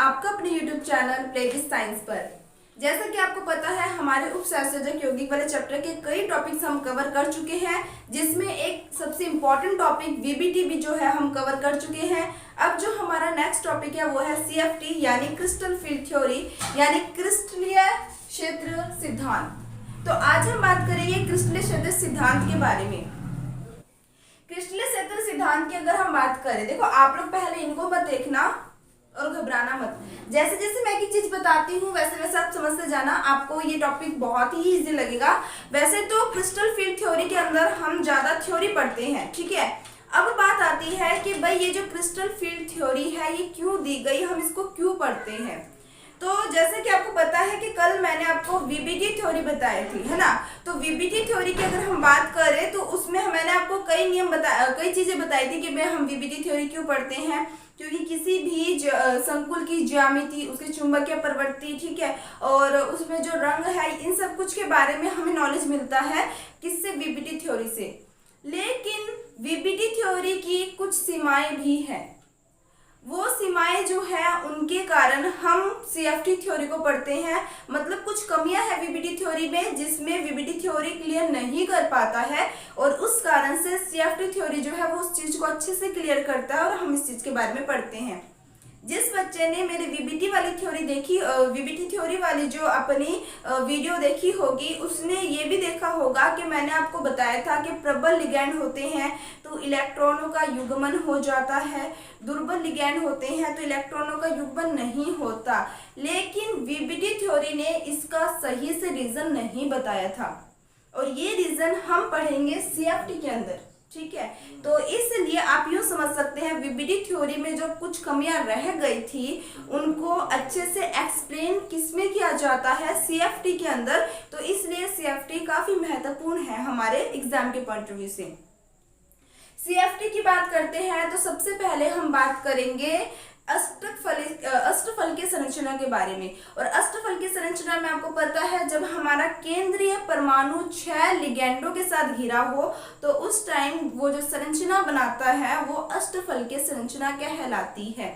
आपका अपने YouTube channel play with science पर। जैसा कि आपको पता है, हमारे उपसहसर्जक यौगिक वाले चैप्टर के कई टॉपिक्स हम कवर कर चुके हैं, जिसमें एक सबसे इम्पोर्टेंट टॉपिक VBT भी जो है हम कवर कर चुके हैं। अब जो हमारा नेक्स्ट टॉपिक है वो है CFT यानी क्रिस्टल फील्ड थ्योरी यानी क्रिस्टलीय क्षेत्र सिद्धांत। तो आज हम बात करेंगे क्रिस्टलीय क्षेत्र सिद्धांत के बारे में। क्रिस्टलीय क्षेत्र सिद्धांत की अगर हम बात करें, देखो आप लोग पहले इनको मत देखना और घबराना मत। जैसे जैसे मैं एक चीज बताती हूँ वैसे वैसे आप समझते जाना, आपको ये टॉपिक बहुत ही इजी लगेगा। वैसे तो क्रिस्टल फील्ड थ्योरी के अंदर हम ज्यादा थ्योरी पढ़ते हैं, ठीक है। अब बात आती है कि भाई ये जो क्रिस्टल फील्ड थ्योरी है ये क्यों दी गई, हम इसको क्यों पढ़ते हैं। तो जैसे कि आपको पता है कि कल मैंने आपको VBT थ्योरी बताई थी, है ना। तो VBT थ्योरी की अगर हम बात करें तो उसमें मैंने आपको कई चीजें बताई थी कि हम VBT थ्योरी क्यों पढ़ते हैं। क्योंकि किसी भी संकुल की ज्यामिति, उसके चुंबकीय प्रवृत्ति, ठीक है, और उसमें जो रंग है, इन सब कुछ के बारे में हमें नॉलेज मिलता है किससे, VBT थ्योरी से। लेकिन VBT थ्योरी की कुछ सीमाएं भी हैं। वो सीमाएं जो है उनके कारण हम CFT थ्योरी को पढ़ते हैं। मतलब कुछ कमियां हैं VBT थ्योरी में जिसमें VBT थ्योरी क्लियर नहीं कर पाता है, और उस कारण से CFT थ्योरी जो है वो उस चीज को अच्छे से क्लियर करता है और हम इस चीज के बारे में पढ़ते हैं। जिस बच्चे ने मेरे VBT वाली थ्योरी देखी, VBT थ्योरी वाली जो अपनी वीडियो देखी होगी, उसने ये भी देखा होगा कि मैंने आपको बताया था कि प्रबल लिगैंड होते हैं तो इलेक्ट्रॉनों का युग्मन हो जाता है, दुर्बल लिगैंड होते हैं तो इलेक्ट्रॉनों का युग्मन नहीं होता। लेकिन VBT थ्योरी ने इसका सही से रीजन नहीं बताया था, और ये रीजन हम पढ़ेंगे CFT के अंदर, ठीक है। तो इसलिए आप यूँ समझ सकते हैं VBT थ्योरी में जो कुछ कमियां रह गई थी उनको अच्छे से एक्सप्लेन किसमें किया जाता है, CFT के अंदर। तो इसलिए CFT काफी महत्वपूर्ण है हमारे एग्जाम के पॉइंट ऑफ व्यू से। CFT की बात करते हैं तो सबसे पहले हम बात करेंगे अष्टफल की संरचना के बारे में। और अष्टफल की संरचना में आपको पता है, जब हमारा केंद्रीय परमाणु 6 लिगैंडों के साथ घिरा हो तो उस टाइम वो जो संरचना बनाता है वो अष्टफल की संरचना कहलाती है।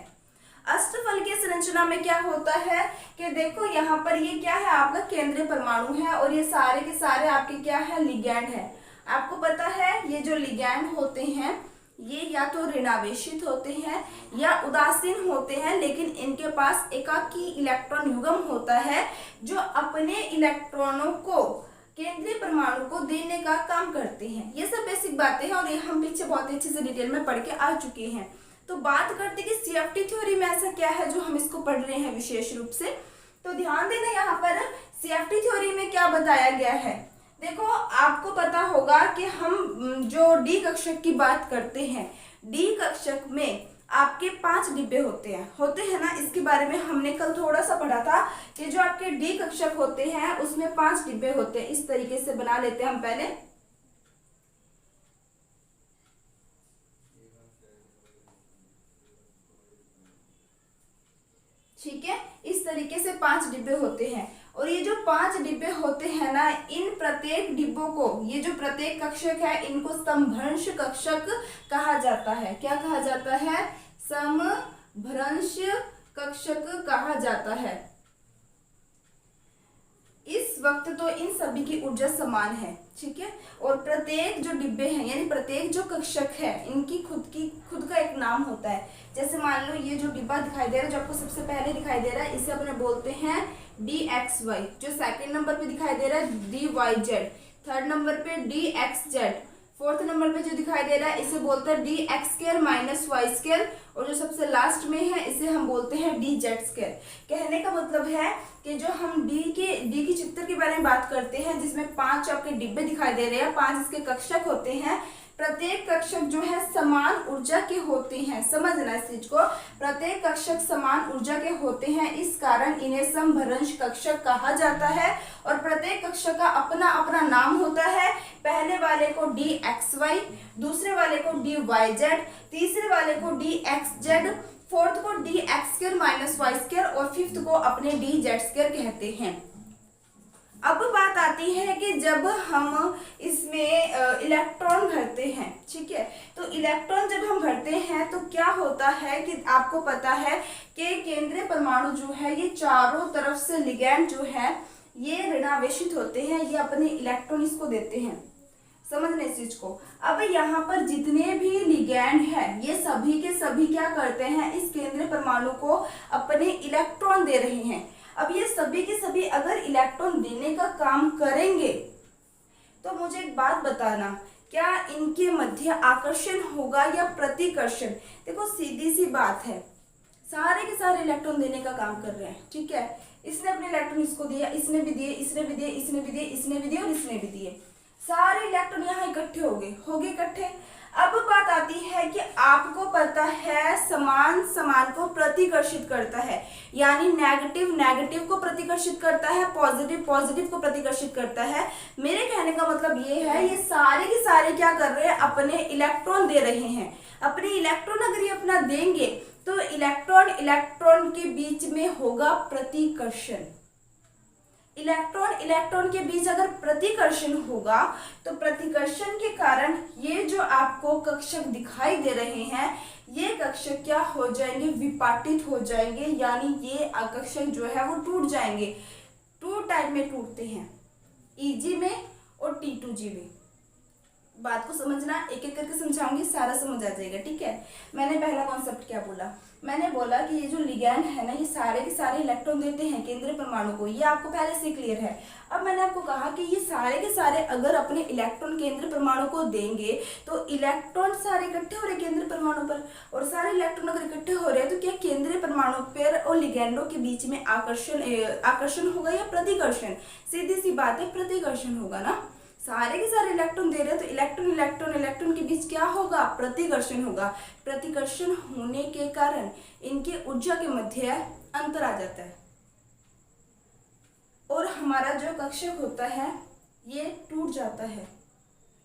अष्टफल की संरचना में क्या होता है कि देखो यहाँ पर ये क्या है, आपका केंद्रीय परमाणु है और ये सारे के सारे आपके क्या है, लिगैंड है। आपको पता है ये जो लिगैंड होते हैं ये या तो ऋणावेशित होते हैं या उदासीन होते हैं, लेकिन इनके पास एकाकी इलेक्ट्रॉन युग्म होता है जो अपने इलेक्ट्रॉनों को केंद्रीय परमाणु को देने का काम करते हैं। ये सब बेसिक बातें हैं और ये हम पीछे बहुत अच्छे से डिटेल में पढ़ के आ चुके हैं। तो बात करते कि CFT थ्योरी में ऐसा क्या है जो हम इसको पढ़ रहे हैं विशेष रूप से। तो ध्यान देना, यहाँ पर CFT थ्योरी में क्या बताया गया है। देखो आपको पता होगा कि हम जो D कक्षक की बात करते हैं, D कक्षक में आपके 5 डिब्बे होते हैं ना। इसके बारे में हमने कल थोड़ा सा पढ़ा था कि जो आपके D कक्षक होते हैं उसमें 5 डिब्बे होते हैं। इस तरीके से बना लेते हैं हम पहले, ठीक है। इस तरीके से 5 डिब्बे होते हैं, और ये जो 5 डिब्बे होते हैं ना, इन प्रत्येक डिब्बों को, ये जो प्रत्येक कक्षक है इनको समभ्रंश कक्षक कहा जाता है। क्या कहा जाता है, समभ्रंश कक्षक कहा जाता है। इस वक्त तो इन सभी की ऊर्जा समान है, ठीक है। और प्रत्येक जो डिब्बे हैं यानी प्रत्येक जो कक्षक है इनकी खुद का एक नाम होता है। जैसे मान लो ये जो डिब्बा दिखाई दे रहा है, जो आपको सबसे पहले दिखाई दे रहा है, इसे अपने बोलते हैं DXY। जो सेकंड नंबर पे दिखाई दे रहा है DYZ, थर्ड नंबर पे DXZ, फोर्थ नंबर पे जो दिखाई दे रहा है इसे बोलते हैं DX² - Y², और जो सबसे लास्ट में है इसे हम बोलते हैं DZ²। कहने का मतलब है कि जो हम D की चित्र के बारे में बात करते हैं, जिसमें 5 आपके डिब्बे दिखाई दे रहे हैं, 5 इसके कक्षक होते हैं। प्रत्येक कक्षक जो है समान ऊर्जा के होते हैं, समझना इस चीज को। प्रत्येक कक्षक समान ऊर्जा के होते हैं, इस कारण इन्हें समभ्रंश कक्षक कहा जाता है। और प्रत्येक कक्षक का अपना अपना नाम होता है। पहले वाले को DXY, दूसरे वाले को DYZ, तीसरे वाले को DXZ, फोर्थ को DX² - Y² और फिफ्थ को अपने DZ² कहते हैं। अब बात आती है कि जब हम इसमें इलेक्ट्रॉन भरते हैं, ठीक है, तो इलेक्ट्रॉन जब हम भरते हैं तो क्या होता है कि आपको पता है कि केंद्रीय परमाणु जो है ये चारों तरफ से लिगैंड जो है ये ऋणावेशित होते हैं, ये अपने इलेक्ट्रॉन इसको देते हैं। समझने इस चीज को। अब यहाँ पर जितने भी लिगैंड है ये सभी के सभी क्या करते हैं, इस केंद्रीय परमाणु को अपने इलेक्ट्रॉन दे रहे हैं। अब ये सभी के सभी अगर इलेक्ट्रॉन देने का काम करेंगे तो मुझे एक बात बताना, क्या इनके मध्य आकर्षण होगा या प्रतिकर्षण? देखो सीधी सी बात है, सारे के सारे इलेक्ट्रॉन देने का काम कर रहे हैं, ठीक है। इसने अपने इलेक्ट्रॉन इसको दिया, इसने भी दिए, इसने भी दिए, इसने भी दिए, इसने भी दिए और इसने भी दिए। सारे इलेक्ट्रॉन यहाँ इकट्ठे हो गए इकट्ठे। अब बात आती है कि आपको पता है समान समान को प्रतिकर्षित करता है, यानी नेगेटिव नेगेटिव को प्रतिकर्षित करता है, पॉजिटिव पॉजिटिव को प्रतिकर्षित करता है। मेरे कहने का मतलब ये है, ये सारे के सारे क्या कर रहे हैं, अपने इलेक्ट्रॉन दे रहे हैं। अपने इलेक्ट्रॉन अगर ये अपना देंगे तो इलेक्ट्रॉन इलेक्ट्रॉन के बीच में होगा प्रतिकर्षण। इलेक्ट्रॉन इलेक्ट्रॉन के बीच अगर प्रतिकर्षण होगा तो प्रतिकर्षण के कारण ये जो आपको कक्षक दिखाई दे रहे हैं ये कक्षक क्या हो जाएंगे, विपाटित हो जाएंगे, यानी ये आकर्षक जो है वो टूट जाएंगे। टू टाइप में टूटते हैं, Eg में और T2G में। बात को समझना, एक एक करके समझाऊंगी, सारा समझ आ जाएगा, ठीक है। मैंने पहला कॉन्सेप्ट क्या बोला, मैंने बोला कि ये जो लिगैंड है ना ये सारे के सारे इलेक्ट्रॉन देते हैं केंद्रीय परमाणु को, ये आपको पहले से क्लियर है। अब मैंने आपको कहा कि ये सारे के सारे अगर अपने इलेक्ट्रॉन केंद्रीय परमाणु को देंगे तो इलेक्ट्रॉन सारे इकट्ठे हो रहे केंद्रीय परमाणु पर, और सारे इलेक्ट्रॉन अगर इकट्ठे हो रहे हैं तो क्या केंद्रीय परमाणु पर और लिगैंडों के बीच में आकर्षण होगा या प्रतिकर्षण? सीधी सी बात है, प्रतिकर्षण होगा ना। सारे के सारे इलेक्ट्रॉन दे रहे हैं तो इलेक्ट्रॉन इलेक्ट्रॉन इलेक्ट्रॉन के बीच क्या होगा, प्रतिकर्षण होगा। प्रतिकर्षण होने के कारण इनके ऊर्जा के मध्य अंतर आ जाता है और हमारा जो कक्षक होता है ये टूट जाता है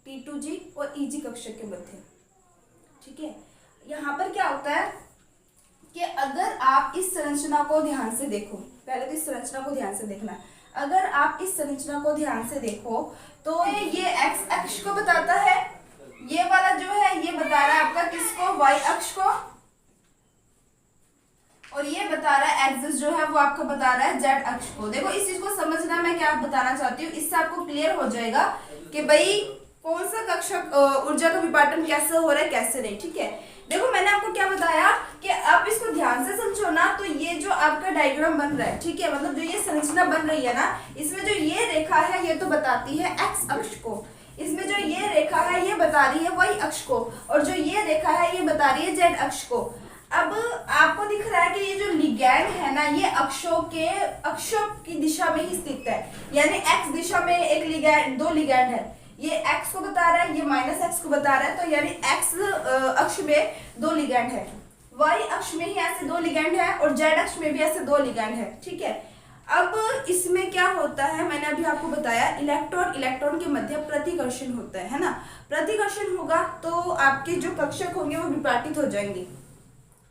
T2G और Eg कक्षक के मध्य, ठीक है। यहाँ पर क्या होता है कि अगर आप इस संरचना को ध्यान से देखो, पहले तो इस संरचना को ध्यान से देखना। अगर आप इस संरचना को ध्यान से देखो तो ये एक्स अक्ष को बताता है, ये वाला जो है ये बता रहा है आपका किसको, वाई अक्ष को, और ये बता रहा है एक्सिस जो है वो आपको बता रहा है जेड अक्ष को। देखो इस चीज को समझना, मैं क्या बताना चाहती हूँ, इससे आपको क्लियर हो जाएगा कि भाई कौन सा कक्षक ऊर्जा का विपाटन कैसे हो रहा है कैसे नहीं, ठीक है। देखो मैंने आपको क्या बताया कि आप इसको ध्यान से समझो ना, तो ये जो आपका डायग्राम बन रहा है, ठीक है, मतलब जो ये संरचना बन रही है ना, इसमें जो ये रेखा है ये तो बताती है एक्स अक्ष को, इसमें जो ये रेखा है ये बता रही है वाई अक्ष को, और जो ये रेखा है ये बता रही है जेड अक्ष को। अब आपको दिख रहा है कि ये जो लिगैंड है ना ये अक्षों की दिशा में ही स्थित है, यानी एक्स दिशा में एक लिगैंड, दो लिगैंड है, ये एक्स को बता रहा है, ये माइनस एक्स को बता रहा है, तो यानी एक्स अक्ष में दो लिगैंड है, वाई अक्ष में ही ऐसे दो लिगैंड है और जेड अक्ष में भी ऐसे दो लिगैंड है, ठीक है। अब इसमें क्या होता है, मैंने अभी आपको बताया इलेक्ट्रॉन इलेक्ट्रॉन के मध्य प्रतिकर्षण होता है ना। प्रतिकर्षण होगा तो आपके जो कक्षक होंगे वो विपाटित हो जाएंगे,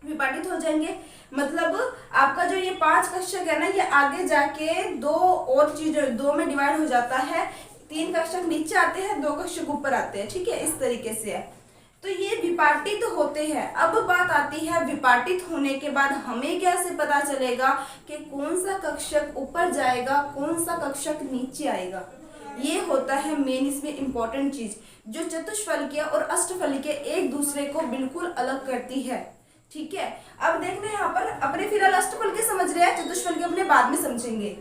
विपाटित हो जाएंगे, मतलब आपका जो ये 5 कक्षक है ना ये आगे जाके दो और चीजों, दो में डिवाइड हो जाता है, 3 कक्षक नीचे आते हैं, 2 कक्षक ऊपर आते हैं, ठीक है, इस तरीके से है। तो ये विपाटित होते हैं। अब बात आती है विपाटित होने के बाद हमें कैसे पता चलेगा कि कौन सा कक्षक ऊपर जाएगा, कौन सा कक्षक नीचे आएगा। ये होता है मेन इसमें इंपॉर्टेंट चीज, जो चतुष्फलकीय और अष्टफलकीय एक दूसरे को बिल्कुल अलग करती है, ठीक है। अब देखना यहाँ पर अपने फिलहाल अष्टफलकीय समझ रहे हैं, चतुष्फलकीय अपने बाद में समझेंगे।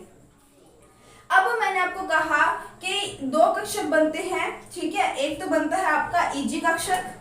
अब मैंने आपको कहा कि 2 कक्षक बनते हैं, ठीक है, एक तो बनता है आपका Eg कक्षक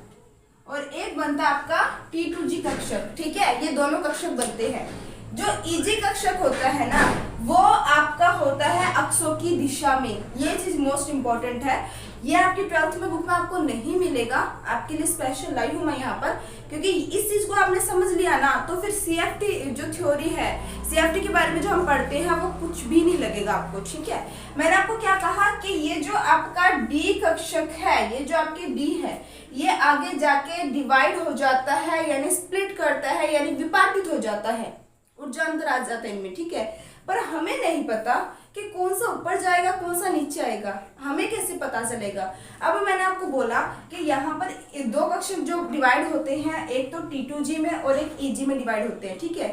और एक बनता है आपका T2G कक्षक, ठीक है, ये दोनों कक्षक बनते हैं। जो Eg कक्षक होता है ना वो आपका होता है अक्षों की दिशा में, ये चीज मोस्ट इंपॉर्टेंट है, ये आपकी 12th में बुक में आपको नहीं मिलेगा, आपके लिए स्पेशल लाई हूं मैं यहाँ पर, क्योंकि इस चीज को आपने समझ लिया ना तो फिर CFT जो थ्योरी है, CFT के बारे में जो हम पढ़ते हैं वो कुछ भी नहीं लगेगा आपको, ठीक है। मैंने आपको क्या कहा कि ये जो आपका D कक्षक है, ये जो आपके D है, ये आगे जाके डिवाइड हो जाता है, यानी स्प्लिट करता है, यानी विपाटित हो जाता है, ऊर्जा अंतर आ जाता है इनमें, ठीक है। पर हमें नहीं पता कि कौन सा ऊपर जाएगा कौन सा नीचे आएगा, हमें कैसे पता चलेगा। अब मैंने आपको बोला कि यहाँ पर दो कक्षक जो डिवाइड होते हैं, एक तो T2G में और एक EG में डिवाइड होते हैं, ठीक है।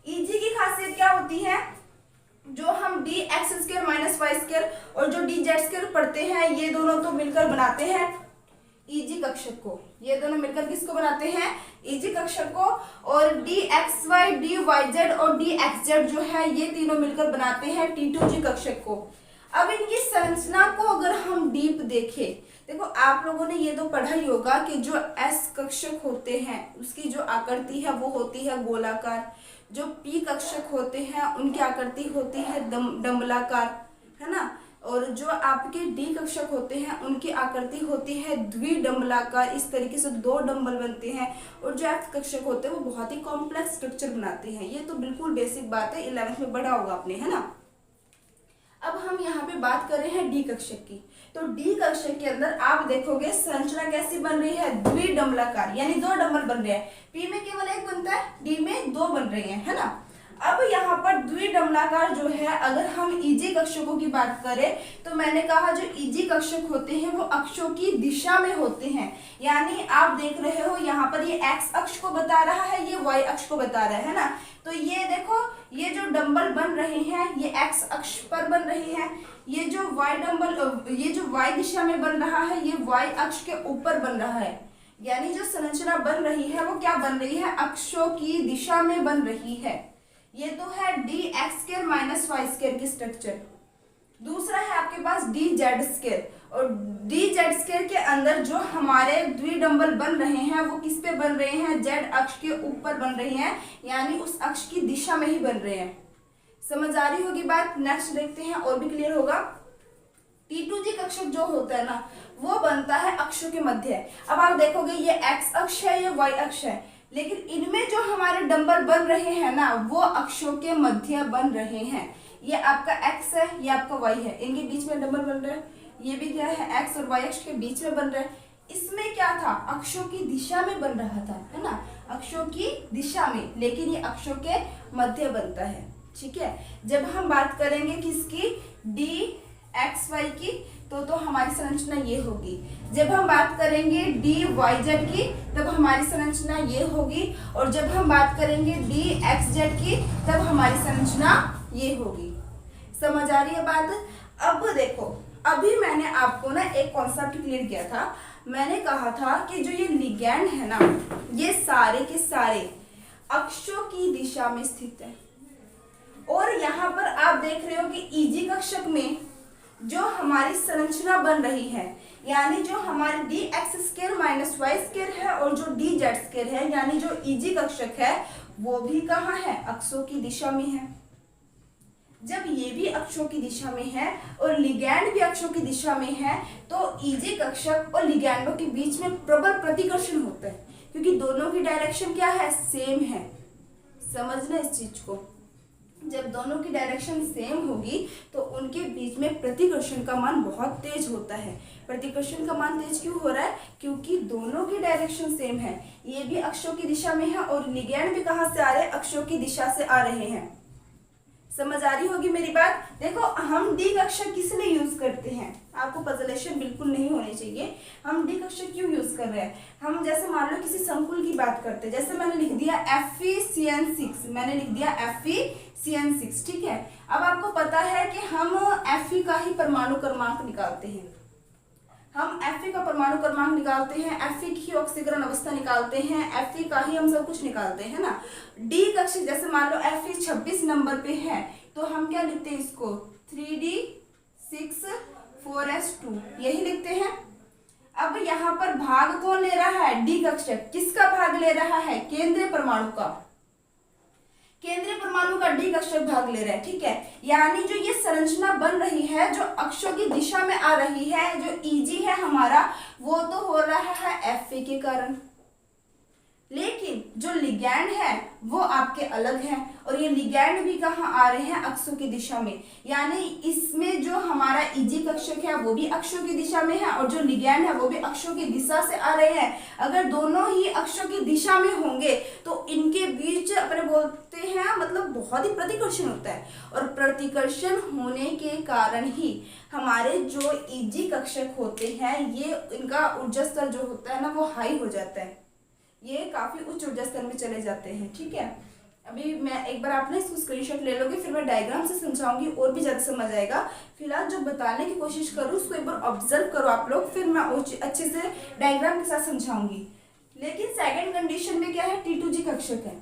EG की खासियत क्या होती है, जो हम dx² माइनस y² और जो dz² पढ़ते हैं, ये दोनों तो मिलकर बनाते हैं EG कक्षक को। ये दोनों मिलकर किसको बनाते हैं, EG कक्षक को। और dxy, dyz और dxz जो है ये तीनों मिलकर बनाते हैं T2G कक्षक को। अब इनकी संरचना को अगर हम डीप देखें, देखो आप लोगों ने ये तो पढ़ा ही होगा कि जो S कक्षक होते हैं उसकी जो आकृति है वो होती है गोलाकार, जो P कक्षक होते हैं उनकी आकृति होती है डंबलाकार, है ना। और जो आपके D कक्षक होते हैं उनकी आकृति होती है द्विडंबलाकार। इस तरीके से दो डंबल बनते हैं। और जो F कक्षक होते हैं वो बहुत ही कॉम्प्लेक्स स्ट्रक्चर बनाते हैं। ये तो बिल्कुल बेसिक बात है, 11th में पढ़ा होगा आपने, है ना। अब हम यहाँ पे बात कर रहे हैं D कक्षक की। तो D कक्षक के अंदर आप देखोगे संरचना कैसी बन रही है, द्विडंबलाकार, यानी दो डंबल बन रहे हैं। P में केवल एक बनता है, D में दो बन रहे हैं, है ना। अब यहाँ पर द्विडंबलाकार जो है, अगर हम EG कक्षकों की बात करें तो मैंने कहा जो EG कक्षक होते हैं वो अक्षों की दिशा में होते हैं। यानी आप देख रहे हो यहाँ पर ये x अक्ष को बता रहा है, ये y अक्ष को बता रहा है ना। तो ये देखो, ये जो डंबल बन रहे हैं ये x अक्ष पर बन रहे हैं। ये जो y डंबल, ये जो y दिशा में बन रहा है ये y अक्ष के ऊपर बन रहा है। यानी जो संरचना बन रही है वो क्या बन रही है, अक्षों की दिशा में बन रही है। ये तो है dx² माइनस y² की स्ट्रक्चर। दूसरा है आपके पास dz²। और dz² के अंदर जो हमारे द्विडंबल बन रहे हैं वो किस पे बन रहे हैं, z अक्ष के ऊपर बन रहे हैं, यानी उस अक्ष की दिशा में ही बन रहे हैं। समझ आ रही होगी बात। नेक्स्ट देखते हैं और भी क्लियर होगा। T2G कक्षक जो होता है ना वो बनता है अक्षों के मध्य। अब आप देखोगे ये x अक्ष है, ये y अक्ष है, लेकिन इनमें जो हमारे डंबल बन रहे हैं ना वो अक्षों के मध्य बन रहे हैं। ये आपका x है, ये आपका y है, इनके बीच में डंबल बन रहे हैं। ये भी क्या है, x और y अक्ष के बीच में बन रहे हैं। इसमें क्या था, अक्षों की दिशा में बन रहा था, है ना, अक्षों की दिशा में, लेकिन ये अक्षों के मध्य बनता है, ठीक है। जब हम बात करेंगे किसकी, dxy की, तो हमारी संरचना ये होगी। जब हम बात करेंगे dyz की तब हमारी संरचना ये होगी। और जब हम बात करेंगे dxz की तब हमारी संरचना ये होगी। समझ आ रही है बात। अब देखो, अभी मैंने आपको ना एक कॉन्सेप्ट क्लियर किया था। मैंने कहा था कि जो ये लिगैंड है ना ये सारे के सारे अक्षों की दिशा में स्थित है। और यहाँ पर आप देख रहे हो कि EG कक्षक में जो हमारी संरचना बन रही है, यानी जो हमारे dx² माइनस y² है और जो dz² है, यानी जो EG कक्षक है वो भी कहाँ है, अक्षों की दिशा में है। जब ये भी अक्षों की दिशा में है और लिगैंड भी अक्षों की दिशा में है तो EG कक्षक और लिगैंडों के बीच में प्रबल प्रतिकर्षण होता है, क्योंकि दोनों की डायरेक्शन क्या है, सेम है। समझना इस चीज को। जब दोनों की डायरेक्शन सेम होगी तो उनके बीच में प्रतिकर्षण का मान बहुत तेज होता है। प्रतिकर्षण का मान तेज क्यों हो रहा है, क्योंकि दोनों की डायरेक्शन सेम है। ये भी अक्षों की दिशा में है और लिगैंड भी कहाँ से आ रहे हैं, अक्षों की दिशा से आ रहे हैं। समझ आ रही होगी मेरी बात। देखो हम D कक्षक किस लिए यूज करते हैं, आपको पजलेशन बिल्कुल नहीं होनी चाहिए। हम D कक्षक क्यों यूज कर रहे हैं, हम जैसे मान लो किसी संकुल की बात करते हैं, जैसे मैंने लिख दिया FeCN6, मैंने लिख दिया FeCN6, ठीक है। अब आपको पता है कि हम Fe का ही परमाणु क्रमांक निकालते हैं। हम Fe का परमाणु क्रमांक निकालते हैं, Fe की ऑक्सीकरण अवस्था निकालते हैं, Fe का ही हम सब कुछ निकालते हैं ना। D कक्षक जैसे मान लो Fe 26 नंबर पे है तो हम क्या लिखते हैं इसको, 3D6 4s2 यही लिखते हैं। अब यहाँ पर भाग कौन ले रहा है, D कक्षक। किसका भाग ले रहा है, केंद्रीय परमाणु का। केंद्रीय परमाणु का D कक्षक भाग ले रहा है, ठीक है। यानी जो ये संरचना बन रही है जो अक्षों की दिशा में आ रही है, जो EG है हमारा, वो तो हो रहा है Fe के कारण। लेकिन जो लिगैंड है वो आपके अलग हैं, और ये लिगैंड भी कहाँ आ रहे हैं, अक्षों की दिशा में। यानी इसमें जो हमारा इजी कक्षक है वो भी अक्षों की दिशा में है, और जो लिगैंड है वो भी अक्षों की दिशा से आ रहे हैं। अगर दोनों ही अक्षों की दिशा में होंगे तो इनके बीच अपने बोलते हैं मतलब बहुत ही प्रतिकर्षण होता है, और प्रतिकर्षण होने के कारण ही हमारे जो इजी कक्षक होते हैं ये इनका ऊर्जा स्तर जो होता है ना वो हाई हो जाता है, ये काफी उच्च ऊर्जा स्तर में चले जाते हैं। ठीक है, अभी मैं एक बार आपने इसको स्क्रीनशॉट ले लोगे, फिर मैं डायग्राम से समझाऊंगी और भी ज्यादा समझ आएगा। फिलहाल जो बताने की कोशिश करूँ उसको एक बार ऑब्जर्व करो आप लोग, फिर मैं अच्छे से डायग्राम के साथ समझाऊंगी। लेकिन सेकंड कंडीशन में क्या है, T2G कक्षक है,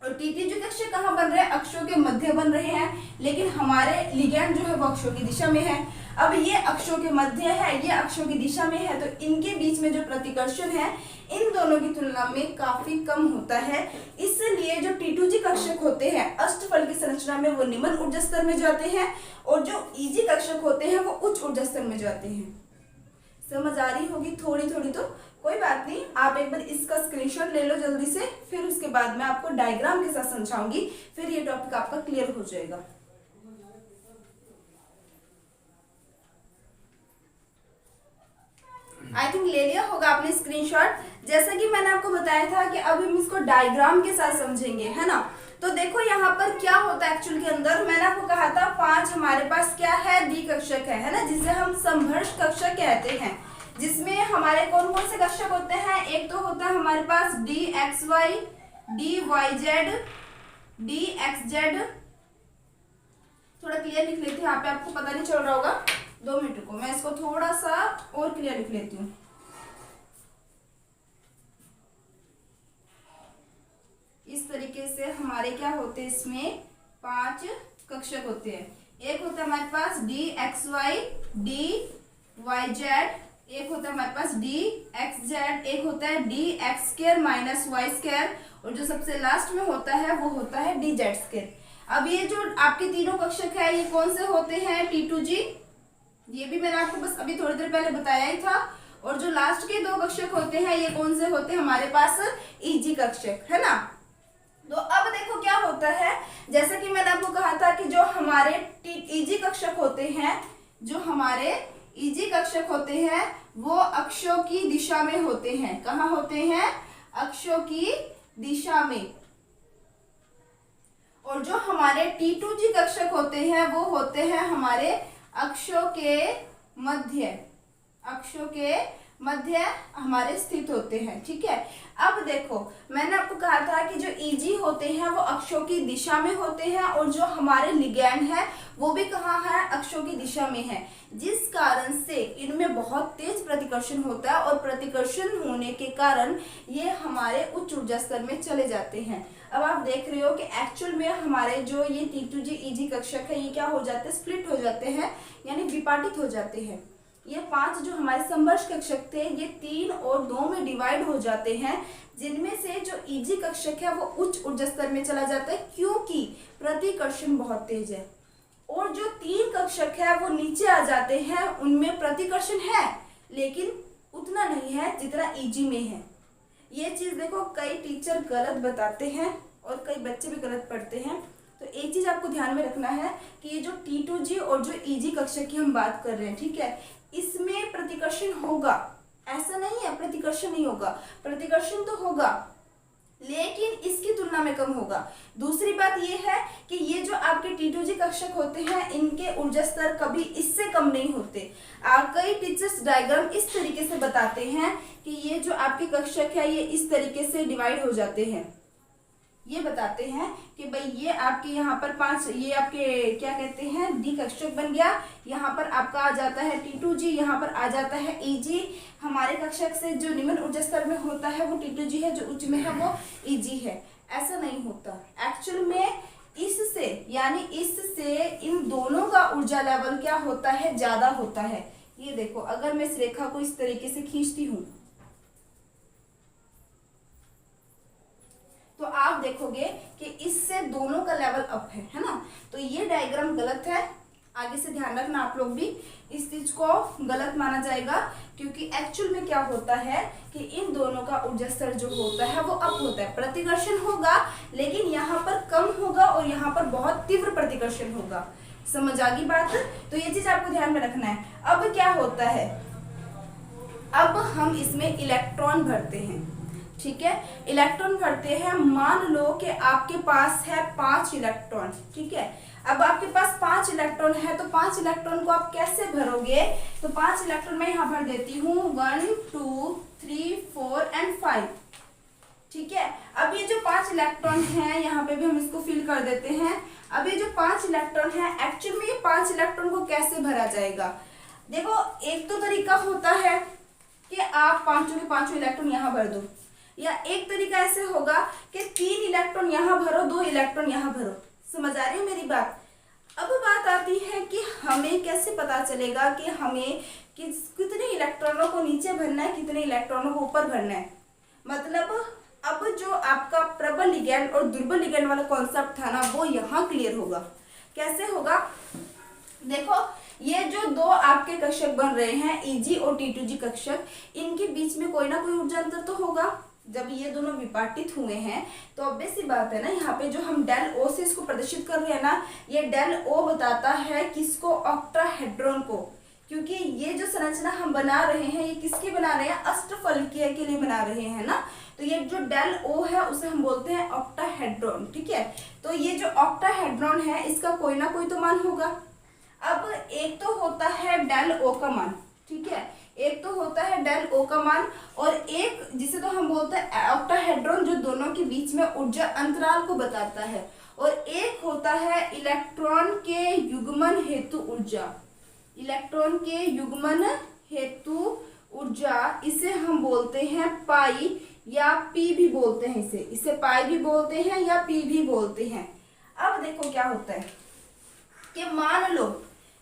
और T2G कक्षक कहाँ बन रहे हैं, अक्षों के मध्य बन रहे हैं, लेकिन हमारे लिगैंड जो है वो अक्षों की दिशा में है। अब ये अक्षों के मध्य है, ये अक्षों की दिशा में है, तो इनके बीच में जो प्रतिकर्षण है इन दोनों की तुलना में काफी कम होता है। इसलिए जो T2G कक्षक होते हैं अष्टफल की संरचना में वो निम्न ऊर्जा स्तर में जाते हैं, और जो इजी कक्षक होते हैं वो उच्च ऊर्जा स्तर में जाते हैं। समझ आ रही होगी थोड़ी थोड़ी, तो कोई बात नहीं, आप एक बार इसका स्क्रीनशॉट ले लो जल्दी से, फिर उसके बाद मैं आपको डायग्राम के साथ समझाऊंगी, फिर ये टॉपिक आपका क्लियर हो जाएगा। आई थिंक ले लिया होगा आपने स्क्रीनशॉट। जैसा कि मैंने आपको बताया था कि अब हम इसको डायग्राम के साथ समझेंगे, है ना। तो देखो यहाँ पर क्या होता है एक्चुअल के अंदर, मैंने आपको कहा था 5 हमारे पास क्या है, डी कक्षक है ना, जिसे हम संघर्ष कक्षक कहते हैं, जिसमें हमारे कौन कौन से कक्षक होते हैं। एक तो होता है हमारे पास D X Y, D Y Z, D X Z. थोड़ा क्लियर लिख लेती हूँ, यहाँ पे आपको पता नहीं चल रहा होगा, 2 मिनट को मैं इसको थोड़ा सा और क्लियर लिख लेती हूँ। इस तरीके से हमारे क्या होते हैं, इसमें 5 कक्षक होते हैं। एक होता है हमारे पास D X Y, D Y Z, एक होता है हमारे पास डी एक्स जेड, एक होता है d x square minus y square, और जो सबसे लास्ट में होता है वो होता है डी जेड स्क्वायर। अब ये जो आपके तीनों कक्षक है ये कौन से होते हैं, T2G, ये भी मैंने आपको बस अभी थोड़ी देर पहले बताया ही था। और जो लास्ट के 2 कक्षक होते हैं ये कौन से होते हैं, हमारे पास इजी कक्षक, है ना। तो अब देखो क्या होता है, जैसा कि मैंने आपको कहा था कि जो हमारे इजी कक्षक होते हैं, जो हमारे इजी कक्षक होते हैं वो अक्षों की दिशा में होते हैं। कहाँ होते हैं, अक्षों की दिशा में। और जो हमारे T2G कक्षक होते हैं वो होते हैं हमारे अक्षों के मध्य, अक्षों के मध्य हमारे स्थित होते हैं। ठीक है, अब देखो मैंने आपको कहा था कि जो इजी होते हैं वो अक्षों की दिशा में होते हैं, और जो हमारे लिगैंड है वो भी कहाँ है, अक्षों की दिशा में है, जिस कारण से इनमें बहुत तेज प्रतिकर्षण होता है, और प्रतिकर्षण होने के कारण ये हमारे उच्च ऊर्जा स्तर में चले जाते हैं। अब आप देख रहे हो कि एक्चुअल में हमारे जो ये T2G इजी कक्षक है ये क्या हो जाते हैं, स्प्लिट हो जाते हैं, यानी विपाटित हो जाते हैं। ये 5 जो हमारे संघर्ष कक्षक थे ये 3 और 2 में डिवाइड हो जाते हैं, जिनमें से जो इजी कक्षक है वो उच्च ऊर्जा स्तर में चला जाता है क्योंकि प्रतिकर्षण बहुत तेज है, और जो 3 कक्षक है वो नीचे आ जाते हैं, उनमें प्रतिकर्षण है लेकिन उतना नहीं है जितना इजी में है। ये चीज देखो कई टीचर गलत बताते हैं और कई बच्चे भी गलत पढ़ते हैं। तो एक चीज आपको ध्यान में रखना है कि ये जो T2G और जो इजी कक्षक की हम बात कर रहे हैं, ठीक है, इसमें प्रतिकर्षण होगा, ऐसा नहीं है प्रतिकर्षण नहीं होगा, प्रतिकर्षण तो होगा लेकिन इसकी तुलना में कम होगा। दूसरी बात ये है कि ये जो आपके T2G कक्षक होते हैं इनके ऊर्जा स्तर कभी इससे कम नहीं होते। कई टीचर्स डायग्राम इस तरीके से बताते हैं कि ये जो आपके कक्षक है ये इस तरीके से डिवाइड हो जाते हैं। ये बताते हैं कि भाई ये आपके यहाँ पर 5 ये आपके क्या कहते हैं डी कक्षक बन गया, यहाँ पर आपका आ जाता है T2G, यहाँ पर आ जाता है EG। हमारे कक्षक से जो निम्न ऊर्जा स्तर में होता है वो T2G है, जो उच्च में है वो EG है। ऐसा नहीं होता एक्चुअल में, इससे यानी इससे इन दोनों का ऊर्जा लेवल क्या होता है, ज्यादा होता है। ये देखो अगर मैं इस रेखा को इस तरीके से खींचती हूँ तो आप देखोगे कि इससे दोनों का लेवल अप है ना। तो ये डायग्राम गलत है, आगे से ध्यान रखना आप लोग भी। इस चीज को गलत माना जाएगा, क्योंकि एक्चुअल में क्या होता है कि इन दोनों का ऊर्जा स्तर जो होता है वो अप होता है। प्रतिकर्षण होगा लेकिन यहाँ पर कम होगा और यहाँ पर बहुत तीव्र प्रतिकर्षण होगा। समझ आ गई बात? तो ये चीज आपको ध्यान में रखना है। अब क्या होता है, अब हम इसमें इलेक्ट्रॉन भरते हैं। ठीक है, इलेक्ट्रॉन भरते हैं। मान लो कि आपके पास है 5 इलेक्ट्रॉन। ठीक है, अब आपके पास 5 इलेक्ट्रॉन है तो 5 इलेक्ट्रॉन को आप कैसे भरोगे? तो 5 इलेक्ट्रॉन मैं यहाँ भर देती हूँ 1 2 3 4 एंड 5। ठीक है, अब ये जो 5 इलेक्ट्रॉन है यहाँ पे भी हम इसको फिल कर देते हैं। अब ये जो 5 इलेक्ट्रॉन है, एक्चुअल में ये 5 इलेक्ट्रॉन को कैसे भरा जाएगा? देखो, एक तो तरीका होता है कि आप पांचों के पांचों इलेक्ट्रॉन यहाँ भर दो, या एक तरीका ऐसे होगा कि 3 इलेक्ट्रॉन यहाँ भरो, 2 इलेक्ट्रॉन यहाँ भरो। समझ आ रही है मेरी बात? अब बात आती है कि हमें कैसे पता चलेगा कि हमें कितने इलेक्ट्रॉनों को नीचे भरना है, कितने इलेक्ट्रॉनों को ऊपर भरना है। मतलब अब जो आपका प्रबल लिगैंड और दुर्बल लिगैंड वाला कॉन्सेप्ट था ना, वो यहाँ क्लियर होगा। कैसे होगा? देखो, ये जो दो आपके कक्षक बन रहे हैं Eg और T2G कक्षक, इनके बीच में कोई ना कोई ऊर्जा अंतर तो होगा। जब ये दोनों विपाटित हुए हैं तो ऑब्वियस सी बात है ना, यहाँ पे जो हम डेल O से इसको प्रदर्शित कर रहे हैं ना, ये डेल O बताता है किसको? ऑक्टाहेड्रॉन को। क्योंकि ये जो संरचना हम बना रहे हैं ये किसके बना रहे हैं? अष्टफलकीय के लिए बना रहे हैं ना। तो ये जो डेल O है उसे हम बोलते हैं ऑक्टाहेड्रॉन। ठीक है, तो ये जो ऑक्टाहेड्रॉन है इसका कोई ना कोई तो मान होगा। अब एक तो होता है डेल O का मान। ठीक है, एक तो होता है डेल O का मान, और एक जिसे तो हम बोलते हैं ऑक्टाहेड्रॉन, जो दोनों के बीच में ऊर्जा अंतराल को बताता है, और एक होता है इलेक्ट्रॉन के युग्मन हेतु ऊर्जा। इलेक्ट्रॉन के युग्मन हेतु ऊर्जा, इसे हम बोलते हैं पाई या पी भी बोलते हैं। इसे पाई भी बोलते हैं या पी भी बोलते हैं। अब देखो क्या होता है कि मान लो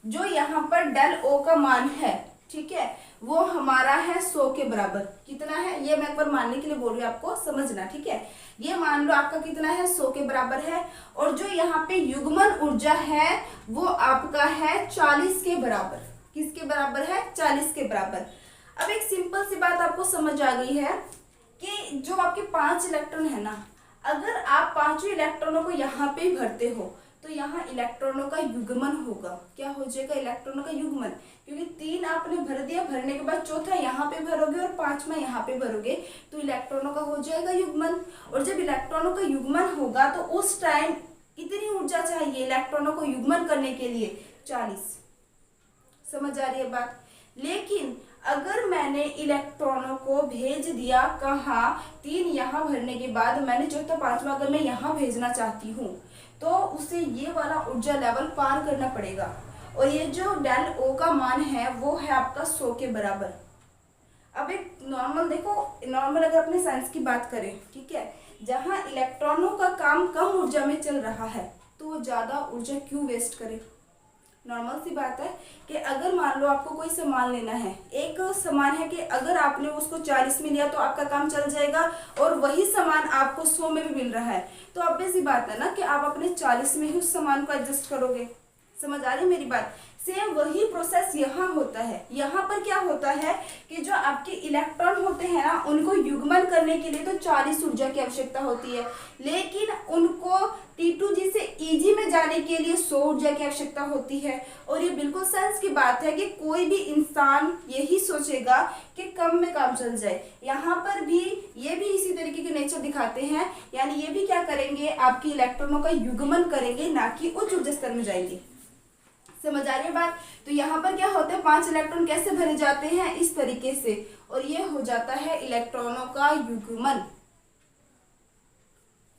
जो यहाँ पर डेल O का मान है, ठीक है, वो हमारा है 100 के बराबर। कितना है ये मैं एक बार मानने के लिए बोल रही हूँ, आपको समझना। ठीक है, ये मान लो आपका कितना है? 100 के बराबर है। और जो यहाँ पे युग्मन ऊर्जा है वो आपका है 40 के बराबर। किसके बराबर है? 40 के बराबर। अब एक सिंपल सी बात आपको समझ आ गई है कि जो आपके 5 इलेक्ट्रॉन है ना, अगर आप पांचों इलेक्ट्रॉनों को यहाँ पे भरते हो तो यहाँ इलेक्ट्रॉनों का युग्मन होगा। क्या हो जाएगा? इलेक्ट्रॉनों का युग्मन। क्योंकि 3 आपने भर दिया, भरने के बाद चौथा यहाँ पे भरोगे और 5वां यहाँ पे भरोगे तो इलेक्ट्रॉनों का हो जाएगा युग्मन। और जब इलेक्ट्रॉनों का युग्मन होगा तो उस टाइम कितनी ऊर्जा चाहिए इलेक्ट्रॉनों को युग्मन करने के लिए? 40। समझ आ रही है बात? लेकिन अगर मैंने इलेक्ट्रॉनों को भेज दिया कहाँ? 3 यहाँ भरने के बाद मैंने चौथा 5वां अगर मैं यहाँ भेजना चाहती हूँ तो उसे ये वाला ऊर्जा लेवल पार करना पड़ेगा। और ये जो डेल O का मान है वो है आपका 100 के बराबर। अब एक नॉर्मल देखो, नॉर्मल अगर अपने साइंस की बात करें, ठीक है, जहाँ इलेक्ट्रॉनों का काम कम ऊर्जा में चल रहा है तो वो ज़्यादा ऊर्जा क्यों वेस्ट करे? नॉर्मल सी बात है कि अगर मान लो आपको कोई सामान लेना है, एक सामान है कि अगर आपने उसको 40 में लिया तो आपका काम चल जाएगा, और वही सामान आपको 100 में भी मिल रहा है, तो ऑब्वियस सी बात है ना कि आप अपने 40 में ही उस सामान को एडजस्ट करोगे। समझ आ रही मेरी बात? सेम वही प्रोसेस यहाँ होता है। यहाँ पर क्या होता है कि जो आपके इलेक्ट्रॉन होते हैं ना, उनको युग्मन करने के लिए तो 40 ऊर्जा की आवश्यकता होती है, लेकिन उनको T2G से Eg में जाने के लिए 100 ऊर्जा की आवश्यकता होती है। और ये बिल्कुल सेंस की बात है कि कोई भी इंसान यही सोचेगा कि कम में काम चल जाए। यहाँ पर भी ये भी इसी तरीके के नेचर दिखाते हैं, यानी ये भी क्या करेंगे? आपकी इलेक्ट्रॉनों का युग्मन करेंगे, ना कि उच्च ऊर्जा स्तर में जाएंगे। समझ आ रही है बात? तो यहाँ पर क्या होते हैं? 5 इलेक्ट्रॉन कैसे भरे जाते हैं? इस तरीके से, और ये हो जाता है इलेक्ट्रॉनों का युग्मन।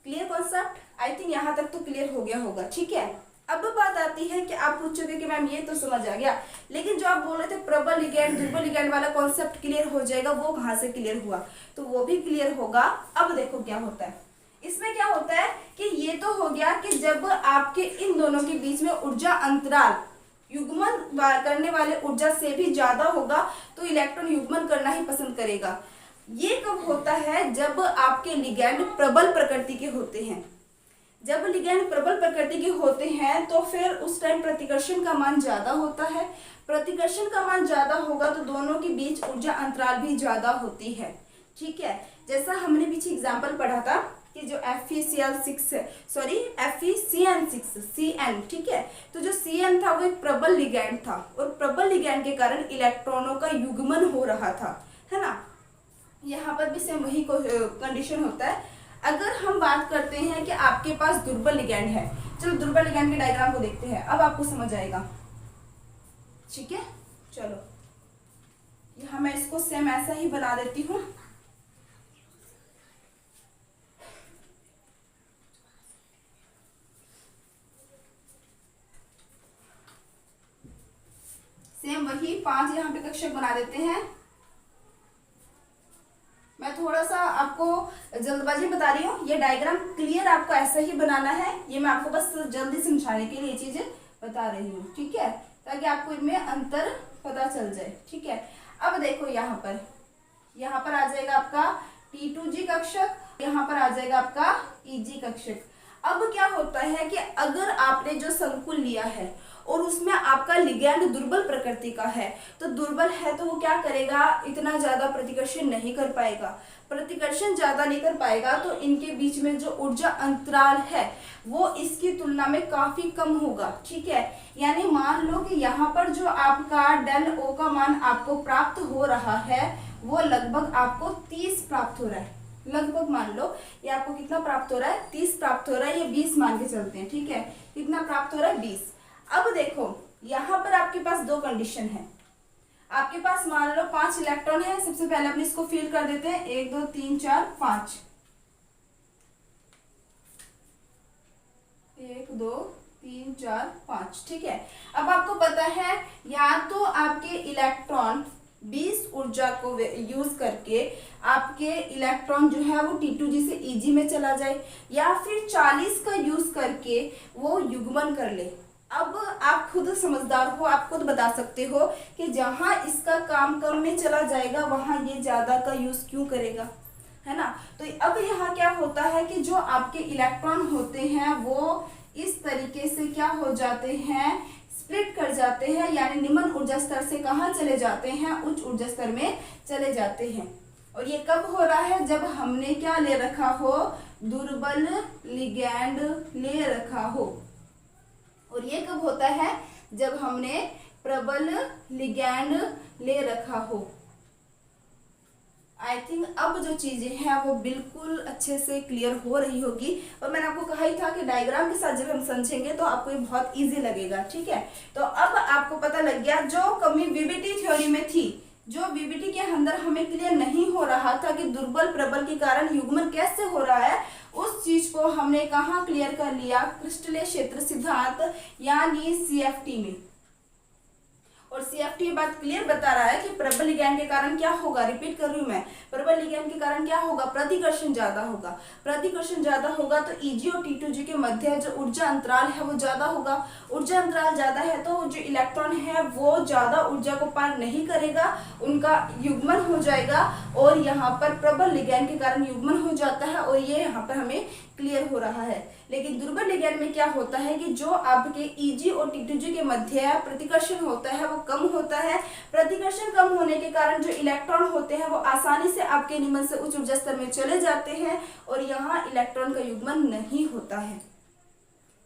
Clear concept? आई थिंक यहाँ तक तो क्लियर हो गया होगा। ठीक है, अब बात आती है कि आप पूछोगे कि मैम ये तो समझ आ गया, लेकिन जो आप बोल रहे थे प्रबल लिगैंड दुर्बल लिगैंड वाला कॉन्सेप्ट क्लियर हो जाएगा, वो कहाँ से क्लियर हुआ? तो वो भी क्लियर होगा। अब देखो क्या होता है इसमें। क्या होता है कि ये तो हो गया कि जब आपके इन दोनों के बीच में ऊर्जा अंतराल युग्मन करने वाले ऊर्जा से भी ज्यादा होगा तो इलेक्ट्रॉन युग्मन करना ही पसंद करेगा। ये कब होता है? जब आपके लिगैंड प्रबल प्रकृति के होते हैं। जब लिगैंड प्रबल प्रकृति के होते हैं तो फिर उस टाइम प्रतिकर्षण का मान ज्यादा होता है। प्रतिकर्षण का मान ज्यादा होगा तो दोनों के बीच ऊर्जा अंतराल भी ज्यादा होती है। ठीक है, जैसा हमने पीछे एग्जाम्पल पढ़ा था कि जो FeCN6, ठीक है, तो जो Cn था वो एक प्रबल लिगैंड था और प्रबल लिगैंड के कारण इलेक्ट्रॉनों का युग्मन हो रहा था, है ना। यहाँ पर भी सेम वही कंडीशन होता है। अगर हम बात करते हैं कि आपके पास दुर्बल लिगैंड है, चलो दुर्बल लिगैंड के डायग्राम को देखते हैं, अब आपको समझ आएगा। ठीक है, चलो यहाँ मैं इसको सेम ऐसा ही बना देती हूँ। सेम वही 5 यहाँ पे कक्षक बना देते हैं। मैं थोड़ा सा आपको जल्दबाजी बता रही हूँ, ये डायग्राम क्लियर आपको ऐसा ही बनाना है, ये मैं आपको बस जल्दी समझाने के लिए चीजें बता रही हूँ। ठीक है, ताकि आपको इनमें अंतर पता चल जाए। ठीक है, अब देखो यहाँ पर आ जाएगा आपका T2G कक्षक, यहाँ पर आ जाएगा आपका EG कक्षक। अब क्या होता है कि अगर आपने जो संकुल लिया है और उसमें आपका लिगैंड दुर्बल प्रकृति का है, तो दुर्बल है तो वो क्या करेगा, इतना ज्यादा प्रतिकर्षण नहीं कर पाएगा। प्रतिकर्षण ज्यादा नहीं कर पाएगा तो इनके बीच में जो ऊर्जा अंतराल है वो इसकी तुलना में काफी कम होगा। ठीक है, यानी मान लो कि यहाँ पर जो आपका डेल O का मान आपको प्राप्त हो रहा है वो लगभग आपको 30 प्राप्त हो रहा है। लगभग मान लो ये आपको कितना प्राप्त हो रहा है, 30 प्राप्त हो रहा है, ये 20 मान के चलते हैं। ठीक है, कितना प्राप्त हो रहा है, 20। अब देखो यहाँ पर आपके पास 2 कंडीशन है। आपके पास मान लो 5 इलेक्ट्रॉन है। सबसे पहले अपने इसको फिल कर देते हैं, 1 2 3 4 5, 1 2 3 4 5। ठीक है, अब आपको पता है या तो आपके इलेक्ट्रॉन 20 ऊर्जा को यूज करके आपके इलेक्ट्रॉन जो है वो T2G से EG में चला जाए, या फिर 40 का यूज करके वो युग्मन कर ले। अब आप खुद समझदार हो, आप खुद बता सकते हो कि जहां इसका काम कम में चला जाएगा वहां ये ज्यादा का यूज क्यों करेगा, है ना। तो अब यहाँ क्या होता है कि जो आपके इलेक्ट्रॉन होते हैं वो इस तरीके से क्या हो जाते हैं, स्प्लिट कर जाते हैं, यानी निम्न ऊर्जा स्तर से कहाँ चले जाते हैं, उच्च ऊर्जा स्तर में चले जाते हैं। और ये कब हो रहा है, जब हमने क्या ले रखा हो, दुर्बल लिगैंड ले रखा हो। और ये कब होता है, जब हमने प्रबल लिगैंड ले रखा हो। आई थिंक अब जो चीजें हैं वो बिल्कुल अच्छे से क्लियर हो रही होगी। और मैंने आपको कहा ही था कि डायग्राम के साथ जब हम समझेंगे तो आपको ये बहुत इजी लगेगा। ठीक है, तो अब आपको पता लग गया जो कमी वीबीटी थ्योरी में थी, जो वीबीटी के अंदर हमें क्लियर नहीं हो रहा था कि दुर्बल प्रबल के कारण युग्मन कैसे हो रहा है, उस चीज को हमने कहाँ क्लियर कर लिया, क्रिस्टलीय क्षेत्र सिद्धांत यानी CFT में। और CFT ये बात क्लियर बता रहा है कि प्रबल लिगैंड के कारण क्या होगा, रिपीट कर रही हूं मैं, प्रबल लिगैंड के कारण क्या होगा, प्रतिकर्षण ज्यादा होगा। प्रतिकर्षण ज्यादा होगा तो EG और T2G के मध्य जो ऊर्जा अंतराल है वो ज्यादा होगा। ऊर्जा अंतराल ज्यादा है तो जो इलेक्ट्रॉन है वो ज्यादा ऊर्जा को पार नहीं करेगा, उनका युग्मन हो जाएगा। और यहाँ पर प्रबल लिगैंड के कारण युग्मन हो जाता है और ये यहाँ पर हमें क्लियर हो रहा है। लेकिन दुर्बल लिगैंड में क्या होता है कि जो आपके EG और T2G के मध्य प्रतिकर्षण होता है वो कम होता है। प्रतिकर्षण कम होने के कारण जो इलेक्ट्रॉन होते हैं वो आसानी से आपके निम्न से उच्च ऊर्जा स्तर में चले जाते हैं और यहाँ इलेक्ट्रॉन का युग्मन नहीं होता है।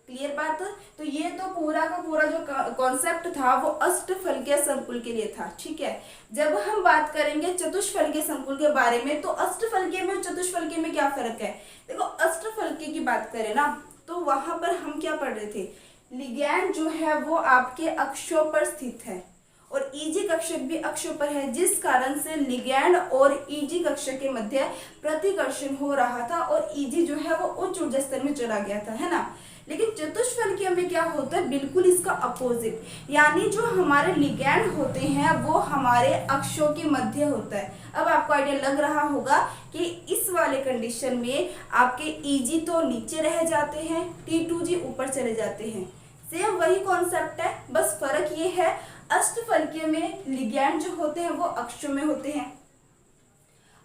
क्लियर बात। तो ये तो पूरा का पूरा जो कॉन्सेप्ट था वो अष्टफलकीय संकुल के लिए था। ठीक है, जब हम बात करेंगे चतुष्फलकीय संकुल के बारे में तो अष्टफलकीय में और चतुष्फलकीय में क्या फर्क है। देखो अष्टफलकीय की बात करें ना तो वहां पर हम क्या पढ़ रहे थे, लिगैंड जो है वो आपके अक्षों पर स्थित है और EG कक्षक भी अक्षों पर है, जिस कारण से लिगैंड और EG कक्षक के मध्य प्रतिकर्षण हो रहा था और EG जो है वो उच्च ऊर्जा स्तर में चला गया था, है ना। लेकिन चतुष्फलकीय में क्या होता है, बिल्कुल इसका अपोजिट, यानी जो हमारे लिगैंड होते हैं वो हमारे अक्षों के मध्य होता है। अब आपको आइडिया लग रहा होगा कि इस वाले कंडीशन में आपके EG तो नीचे रह जाते हैं, T2G ऊपर चले जाते हैं। सेम वही कॉन्सेप्ट है, बस फर्क ये है अष्टफलकीय में लिगैंड जो होते हैं वो अक्षों में होते हैं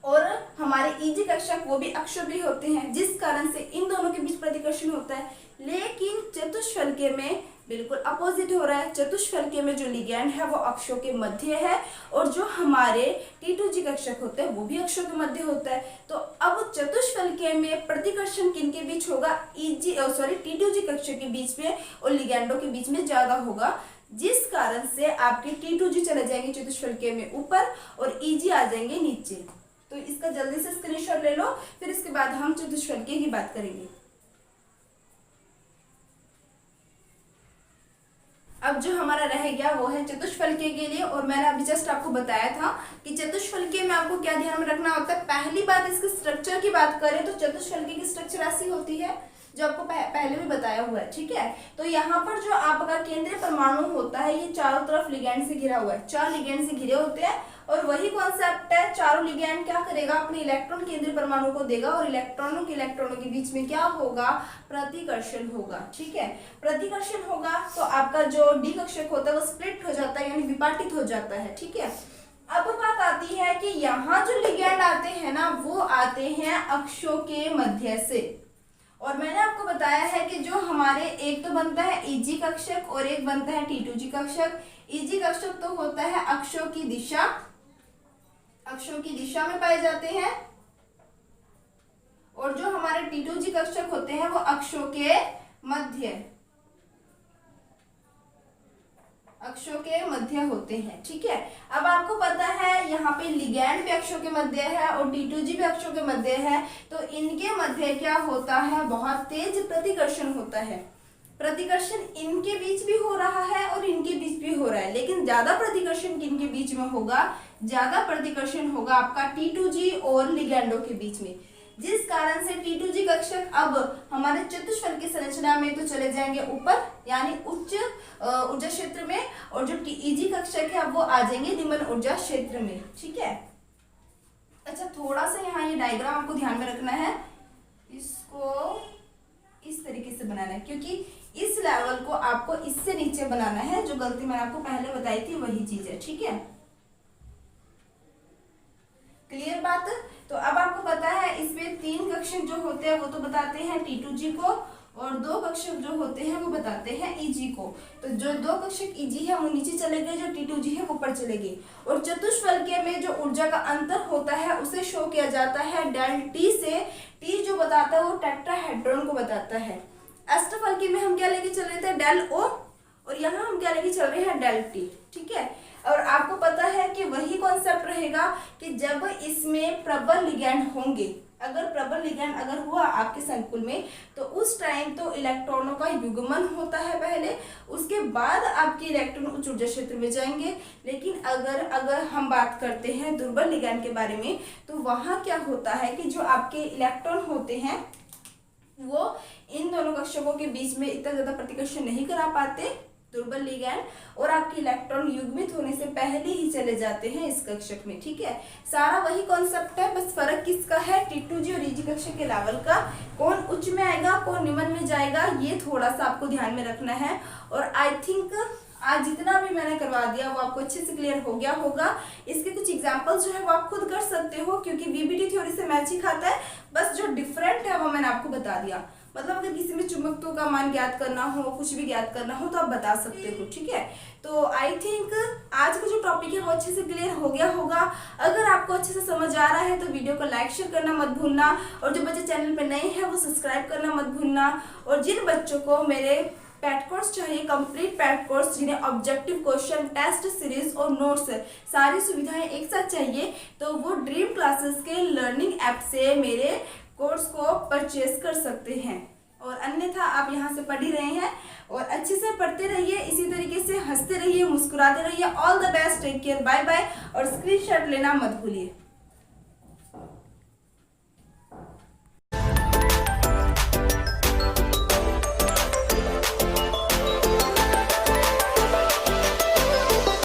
और हमारे EG कक्षक वो भी अक्षों भी होते हैं, जिस कारण से इन दोनों के बीच प्रतिकर्षण होता है। लेकिन चतुष्फलकीय में बिल्कुल अपोजिट हो रहा है। चतुष्फलकीय में जो लिगैंड है वो अक्षों के मध्य है और जो हमारे T2G कक्षक होते हैं वो भी अक्षों के मध्य होता है। तो अब चतुष्फलकीय में प्रतिकर्षण किन के बीच होगा? T2G कक्षक के बीच में और लिगैंडों के बीच में ज्यादा होगा, जिस कारण से आपके T2G चले जाएंगे चतुष्फलकीय में ऊपर और EG आ जाएंगे नीचे। तो इसका जल्दी से स्क्रीनशॉट ले लो, फिर इसके बाद हम चतुष्फलकीय की बात करेंगे। अब जो हमारा रह गया वो है चतुष्फलकीय के लिए, और मैंने अभी जस्ट आपको बताया था कि चतुष्फलकीय में आपको क्या ध्यान में रखना होता है। पहली बात, इसके स्ट्रक्चर की बात करें तो चतुष्फलकीय की स्ट्रक्चर ऐसी होती है जो आपको पहले भी बताया हुआ है, ठीक है। तो यहाँ पर जो आपका केंद्रीय परमाणु होता है ये चारों तरफ लिगैंड से घिरा हुआ है, 4 लिगैंड से घिरे होते हैं। और वही कॉन्सेप्ट है, चारों लिगैंड क्या करेगा, अपने इलेक्ट्रॉन केंद्रीय परमाणु को देगा और इलेक्ट्रॉनों के बीच में क्या होगा, प्रतिकर्षण होगा, ठीक है। प्रतिकर्षण होगा तो आपका जो डी कक्षक होता है वो स्प्लिट हो जाता है, यानी विपाटित हो जाता है, ठीक है। अब बात आती है कि यहाँ जो लिगैंड आते हैं ना वो आते हैं अक्षों के मध्य से। और मैंने आपको बताया है कि जो हमारे एक तो बनता है EG कक्षक और एक बनता है T2G कक्षक। EG कक्षक तो होता है अक्षों की दिशा में पाए जाते हैं, और जो हमारे T2G कक्षक होते हैं वो अक्षों के मध्य होते हैं, ठीक है। अब आपको पता है यहाँ पे लिगैंड भी अक्षों के मध्य है और T2G भी अक्षों के मध्य है, तो इनके मध्य क्या होता है, बहुत तेज प्रतिकर्षण होता है। प्रतिकर्षण इनके बीच भी हो रहा है और इनके बीच भी हो रहा है, लेकिन ज्यादा प्रतिकर्षण किनके बीच में होगा, ज्यादा प्रतिकर्षण होगा आपका T2G और लिगैंडों के बीच में, जिस कारण से T2G कक्षक अब हमारे चतुष्फलकीय संरचना में तो चले जाएंगे ऊपर, यानी उच्च ऊर्जा क्षेत्र में, और जो EG कक्षक है वो आ जाएंगे निम्न ऊर्जा क्षेत्र में, ठीक है। अच्छा, थोड़ा सा यहाँ ये डायग्राम आपको ध्यान में रखना है, इसको इस तरीके से बनाना है, क्योंकि इस लेवल को आपको इससे नीचे बनाना है। जो गलती मैंने आपको पहले बताई थी वही चीज है, ठीक है। क्लियर बात? तो अब आपको पता है इसमें 3 कक्षक जो होते हैं वो तो बताते हैं T2G को, और 2 कक्षक जो होते हैं वो बताते हैं EG को। तो जो 2 कक्षक EG है वो नीचे चले गए, जो T2G है वो ऊपर चले गए। और चतुष्फलकीय में जो ऊर्जा का अंतर होता है उसे शो किया जाता है डेल T से। T जो बताता है वो टेट्राहेड्रॉन को बताता है। अष्टफलकीय में हम क्या लेके चल रहे थे, डेल O, और यहाँ हम क्या लेके चल रहे हैं, डेल T, ठीक है। और आपको पता है कि वही कॉन्सेप्ट रहेगा कि जब इसमें प्रबल लिगैंड होंगे, अगर प्रबल लिगैंड अगर हुआ आपके संकुल में, तो उस टाइम तो इलेक्ट्रॉनों का युग्मन होता है पहले, उसके बाद आपके इलेक्ट्रॉन उच्च ऊर्जा क्षेत्र में जाएंगे। लेकिन अगर हम बात करते हैं दुर्बल लिगैंड के बारे में, तो वहाँ क्या होता है कि जो आपके इलेक्ट्रॉन होते हैं वो इन दोनों कक्षकों के बीच में इतना ज्यादा प्रतिकर्षण नहीं करा पाते, दुर्बल लिगैंड, और आपके इलेक्ट्रॉन युग्मित होने से पहले ही चले जाते हैं इस कक्षक में, ठीक है। सारा वही कॉन्सेप्ट है, बस फर्क किसका है, T2G और EG कक्षक के लेवल का, कौन उच्च में आएगा कौन निम्न में जाएगा, ये थोड़ा सा आपको ध्यान में रखना है। और आई थिंक आज जितना भी मैंने करवा दिया वो आपको अच्छे से क्लियर हो गया होगा। इसके कुछ एग्जांपल्स जो है वो आप खुद कर सकते हो, क्योंकि VBT थ्योरी से मैच ही खाता है, बस जो डिफरेंट है वो मैंने आपको बता दिया। मतलब अगर किसी में चुंबकत्व का मान ज्ञात करना हो, कुछ भी ज्ञात करना हो तो आप बता सकते हो, ठीक है। तो आई थिंक आज का जो टॉपिक है वो अच्छे से क्लियर हो गया होगा। अगर आपको अच्छे से समझ आ रहा है तो वीडियो को लाइक शेयर करना मत भूलना, और जो बच्चे चैनल पर नए हैं वो सब्सक्राइब करना मत भूलना। और जिन बच्चों को मेरे पैट कोर्स चाहिए, कंप्लीट पैट कोर्स, जिन्हें ऑब्जेक्टिव क्वेश्चन, टेस्ट सीरीज और नोट्स सारी सुविधाएं एक साथ चाहिए, तो वो ड्रीम क्लासेस के लर्निंग ऐप से मेरे कोर्स को परचेज कर सकते हैं। और अन्यथा आप यहाँ से पढ़ ही रहे हैं, और अच्छे से पढ़ते रहिए, इसी तरीके से हंसते रहिए, मुस्कुराते रहिए। All the best, take care, bye bye, और स्क्रीनशॉट लेना मत भूलिए।